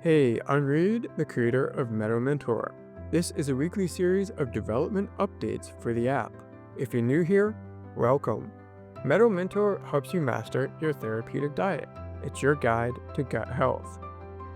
Hey, I'm Reed, the creator of Meadow Mentor. This is a weekly series of development updates for the app. If you're new here, welcome. Meadow Mentor helps you master your therapeutic diet. It's your guide to gut health.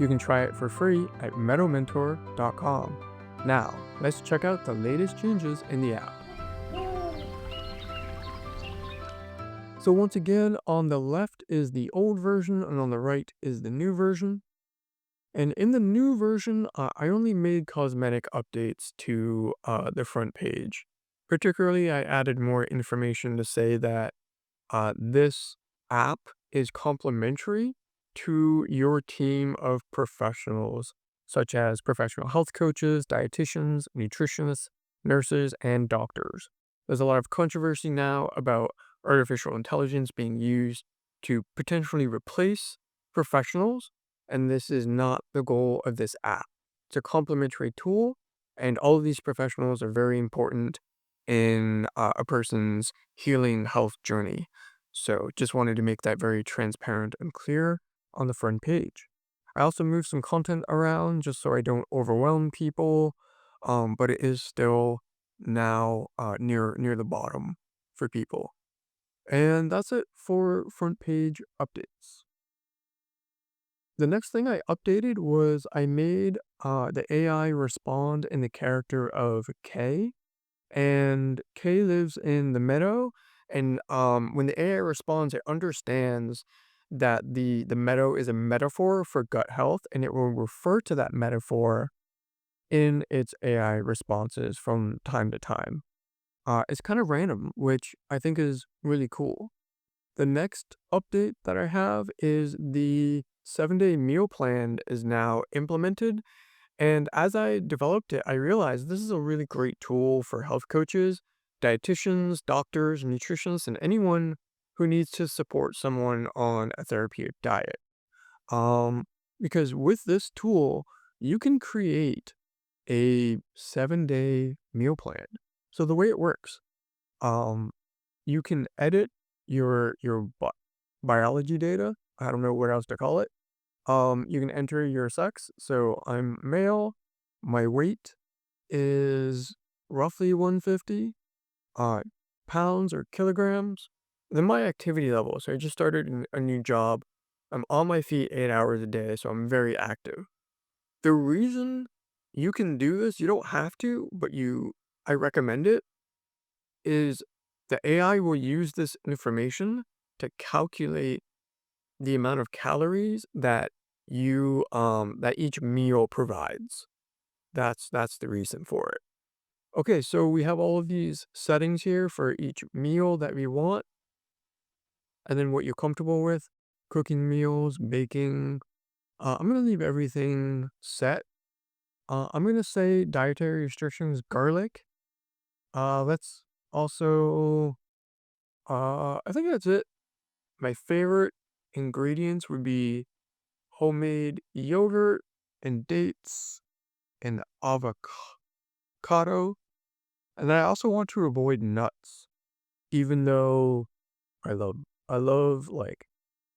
You can try it for free at meadowmentor.com. Now, let's check out the latest changes in the app. So once again, on the left is the old version and on the right is the new version. And in the new version, I only made cosmetic updates to the front page. Particularly, I added more information to say that this app is complementary to your team of professionals, such as professional health coaches, dietitians, nutritionists, nurses, and doctors. There's a lot of controversy now about artificial intelligence being used to potentially replace professionals, and this is not the goal of this app. It's a complementary tool, and all of these professionals are very important in a person's healing health journey. So just wanted to make that very transparent and clear on the front page. I also moved some content around just so I don't overwhelm people, but it is still now near the bottom for people. And that's it for front page updates. The next thing I updated was I made the AI respond in the character of K. And Kay lives in the meadow, and when the AI responds, it understands that the meadow is a metaphor for gut health, and it will refer to that metaphor in its AI responses from time to time. It's kind of random, which I think is really cool. The next update that I have is the 7-day meal plan is now implemented, and as I developed it, I realized this is a really great tool for health coaches, dietitians, doctors, nutritionists, and anyone who needs to support someone on a therapeutic diet. Um, because with this tool, you can create a 7-day meal plan. So the way it works, um, you can edit your biology data. I don't know what else to call it. You can enter your sex. So I'm male. My weight is roughly 150 uh, pounds or kilograms. Then my activity level. So I just started a new job. I'm on my feet 8 hours a day, so I'm very active. The reason you can do this, you don't have to, but I recommend it, is the AI will use this information to calculate the amount of calories that each meal provides. That's the reason for it. Okay, so we have all of these settings here for each meal that we want, and then what you're comfortable with, cooking meals, baking. I'm gonna leave everything set. I'm gonna say dietary restrictions, garlic. Let's also, I think that's it. My favorite ingredients would be homemade yogurt and dates and avocado. And then I also want to avoid nuts, even though I love I love like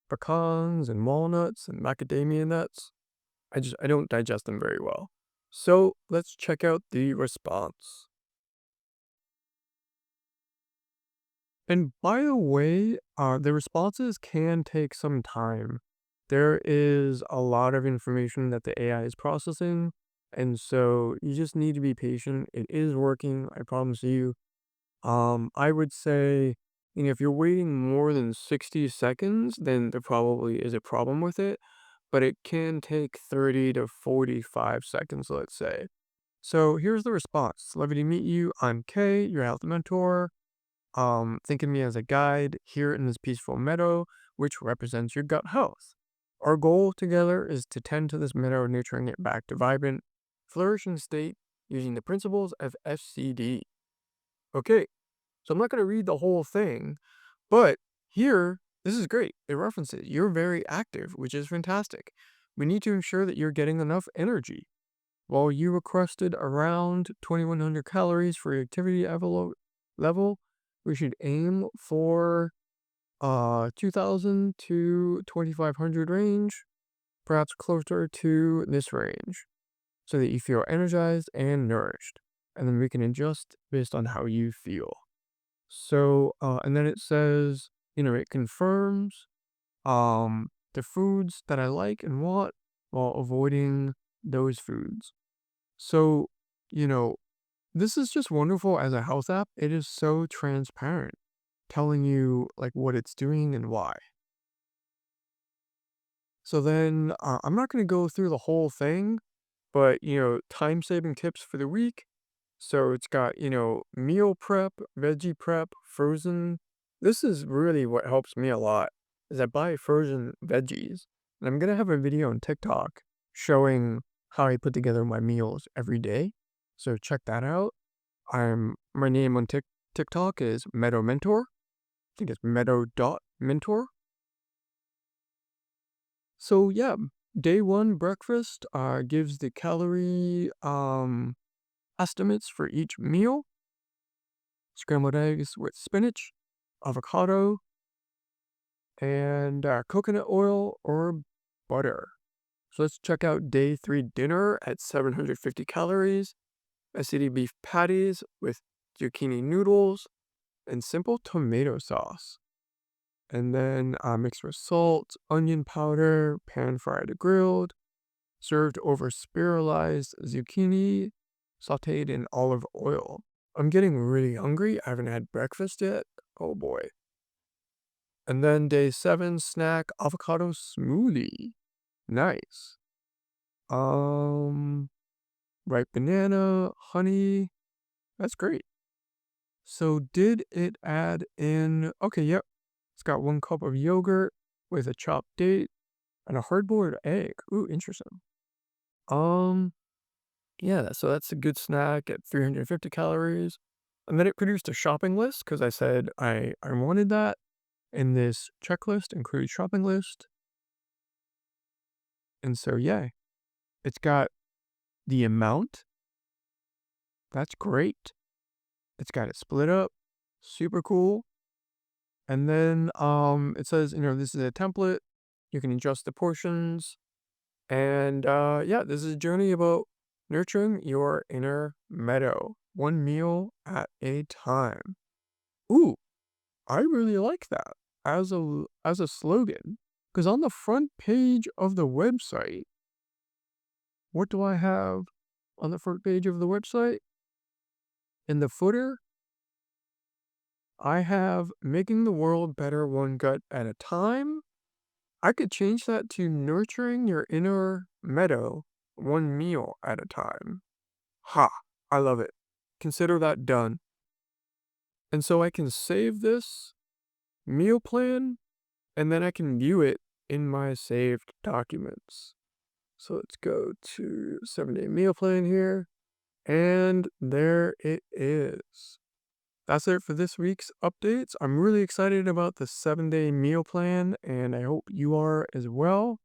pecans and walnuts and macadamia nuts. I don't digest them very well. So let's check out the response. And by the way, the responses can take some time. There is a lot of information that the AI is processing, and so you just need to be patient. It is working, I promise you. I would say, if you're waiting more than 60 seconds, then there probably is a problem with it, but it can take 30 to 45 seconds, let's say. So here's the response. Lovely to meet you. I'm Kay, your health mentor. Think of me as a guide here in this peaceful meadow, which represents your gut health. Our goal together is to tend to this meadow, nurturing it back to vibrant, flourishing state using the principles of FCD. Okay, so I'm not going to read the whole thing, but here, this is great. It references you're very active, which is fantastic. We need to ensure that you're getting enough energy. While you requested around 2100 calories for your activity level, we should aim for 2000 to 2500 range perhaps closer to this range, so that you feel energized and nourished. And then we can adjust based on how you feel. So, and then it says, it confirms the foods that I like and want while avoiding those foods. So, you know, this is just wonderful as a health app. It is so transparent, telling you like what it's doing and why. So then I'm not going to go through the whole thing, but time saving tips for the week. So it's got, meal prep, veggie prep, frozen. This is really what helps me a lot is I buy frozen veggies. And I'm going to have a video on TikTok showing how I put together my meals every day. So check that out. My name on TikTok is Meadow Mentor. I think it's Meadow.mentor. So yeah, day one breakfast gives the calorie estimates for each meal. Scrambled eggs with spinach, avocado, and coconut oil or butter. So let's check out day three dinner at 750 calories. Acidity beef patties with zucchini noodles and simple tomato sauce. And then mixed with salt, onion powder, pan fried or grilled, served over spiralized zucchini, sauteed in olive oil. I'm getting really hungry. I haven't had breakfast yet. Oh boy. And then day 7, snack avocado smoothie. Nice. Ripe banana, honey. That's great. So did it add in? Okay, yep. It's got 1 cup of yogurt with a chopped date and a hard-boiled egg. Ooh, interesting. Yeah, so that's a good snack at 350 calories. And then it produced a shopping list because I said I wanted that. And this checklist includes shopping list. And so, yeah, it's got the amount. That's great. It's got it split up. Super cool. And then it says, this is a template. You can adjust the portions. And yeah, this is a journey about nurturing your inner meadow, one meal at a time. Ooh, I really like that as a slogan. Because on the front page of the website, what do I have on the front page of the website? In the footer, I have making the world better one gut at a time. I could change that to nurturing your inner meadow one meal at a time. Ha! I love it. Consider that done. And so I can save this meal plan and then I can view it in my saved documents. So let's go to 7-day meal plan here. And there it is. That's it for this week's updates. I'm really excited about the 7-day meal plan, and I hope you are as well.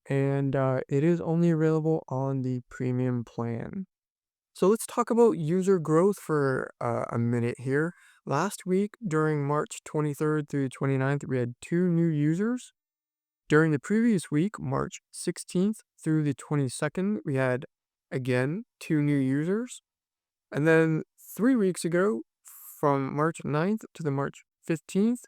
And it is only available on the premium plan. So let's talk about user growth for a minute here. Last week, during March 23rd through 29th, we had 2 new users. During the previous week, March 16th through the 22nd, we had, again, 2 new users. And then 3 weeks ago, from March 9th to the March 15th,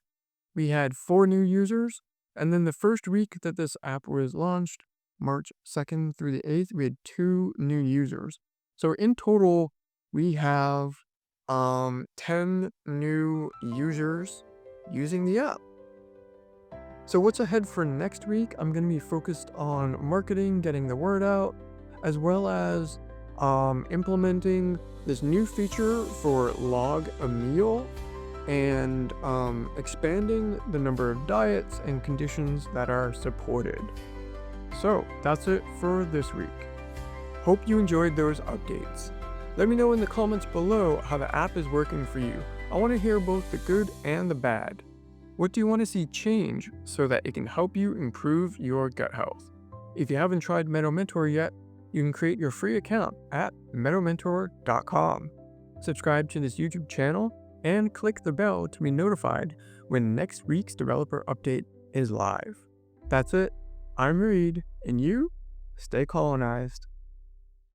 we had 4 new users. And then the first week that this app was launched, March 2nd through the 8th, we had 2 new users. So in total, we have 10 new users using the app. So what's ahead for next week? I'm going to be focused on marketing, getting the word out, as well as implementing this new feature for log a meal and expanding the number of diets and conditions that are supported. So that's it for this week. Hope you enjoyed those updates. Let me know in the comments below how the app is working for you. I want to hear both the good and the bad. What do you want to see change so that it can help you improve your gut health? If you haven't tried Meadow Mentor yet, you can create your free account at meadowmentor.com. Subscribe to this YouTube channel and click the bell to be notified when next week's developer update is live. That's it. I'm Reed, And you, stay colonized.